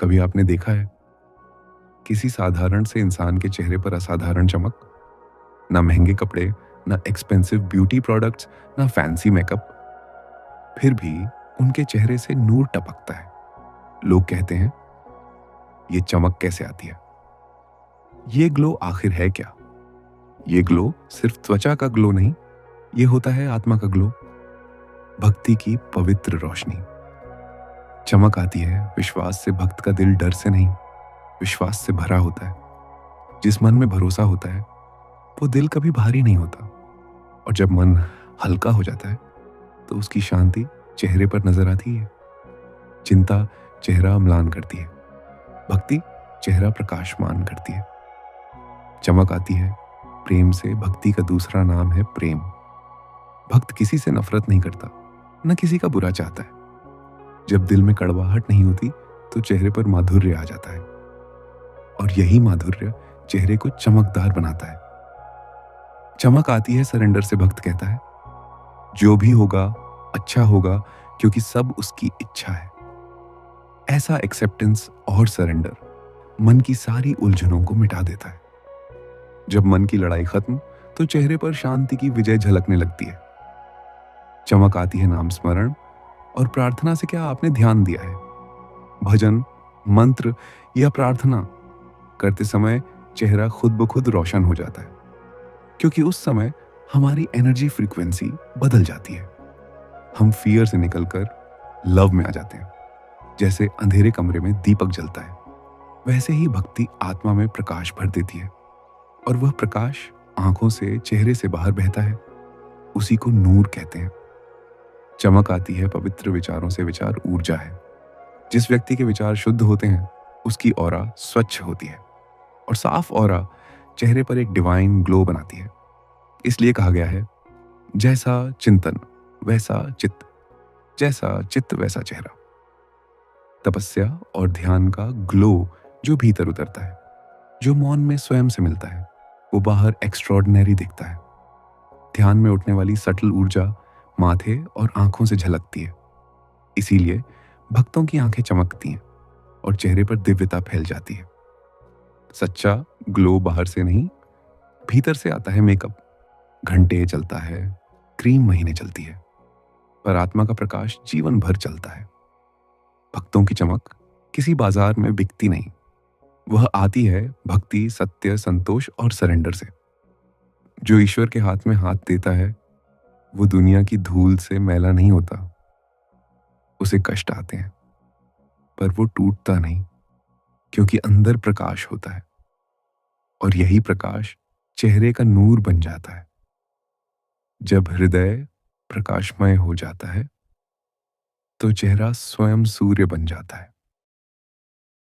कभी आपने देखा है किसी साधारण से इंसान के चेहरे पर असाधारण चमक? ना महंगे कपड़े, ना एक्सपेंसिव ब्यूटी प्रोडक्ट्स, ना फैंसी मेकअप, फिर भी उनके चेहरे से नूर टपकता है। लोग कहते हैं, ये चमक कैसे आती है? ये ग्लो आखिर है क्या? ये ग्लो सिर्फ त्वचा का ग्लो नहीं, ये होता है आत्मा का ग्लो, भक्ति की पवित्र रोशनी। चमक आती है विश्वास से। भक्त का दिल डर से नहीं, विश्वास से भरा होता है। जिस मन में भरोसा होता है वो दिल कभी भारी नहीं होता। और जब मन हल्का हो जाता है तो उसकी शांति चेहरे पर नजर आती है। चिंता चेहरा म्लान करती है, भक्ति चेहरा प्रकाशमान करती है। चमक आती है प्रेम से। भक्ति का दूसरा नाम है प्रेम। भक्त किसी से नफरत नहीं करता, न किसी का बुरा चाहता है। जब दिल में कड़वाहट नहीं होती तो चेहरे पर माधुर्य आ जाता है, और यही माधुर्य चेहरे को चमकदार बनाता है। चमक आती है सरेंडर से। भक्त कहता है, जो भी होगा अच्छा होगा, क्योंकि सब उसकी इच्छा है। ऐसा एक्सेप्टेंस और सरेंडर मन की सारी उलझनों को मिटा देता है। जब मन की लड़ाई खत्म तो चेहरे पर शांति की विजय झलकने लगती है। चमक आती है नाम स्मरण और प्रार्थना से। क्या आपने ध्यान दिया है? भजन, मंत्र या प्रार्थना करते समय चेहरा खुद ब खुद रोशन हो जाता है, क्योंकि उस समय हमारी एनर्जी फ्रीक्वेंसी बदल जाती है। हम फियर से निकलकर लव में आ जाते हैं। जैसे अंधेरे कमरे में दीपक जलता है, वैसे ही भक्ति आत्मा में प्रकाश भर देती है, और वह प्रकाश आंखों से चेहरे से बाहर बहता है। उसी को नूर कहते हैं। चमक आती है पवित्र विचारों से। विचार ऊर्जा है। जिस व्यक्ति के विचार शुद्ध होते हैं उसकी ऑरा स्वच्छ होती है, और साफ ऑरा चेहरे पर एक डिवाइन ग्लो बनाती है। इसलिए कहा गया है, जैसा चिंतन वैसा चित्त, जैसा चित्त वैसा चेहरा। तपस्या और ध्यान का ग्लो जो भीतर उतरता है, जो मौन में स्वयं से मिलता है, वो बाहर एक्स्ट्रॉर्डिनरी दिखता है। ध्यान में उठने वाली सटल ऊर्जा माथे और आंखों से झलकती है। इसीलिए भक्तों की आंखें चमकती हैं और चेहरे पर दिव्यता फैल जाती है। सच्चा ग्लो बाहर से नहीं, भीतर से आता है। मेकअप घंटे चलता है, क्रीम महीने चलती है, पर आत्मा का प्रकाश जीवन भर चलता है। भक्तों की चमक किसी बाजार में बिकती नहीं, वह आती है भक्ति, सत्य, संतोष और सरेंडर से। जो ईश्वर के हाथ में हाथ देता है वो दुनिया की धूल से मैला नहीं होता। उसे कष्ट आते हैं पर वो टूटता नहीं, क्योंकि अंदर प्रकाश होता है, और यही प्रकाश चेहरे का नूर बन जाता है। जब हृदय प्रकाशमय हो जाता है तो चेहरा स्वयं सूर्य बन जाता है।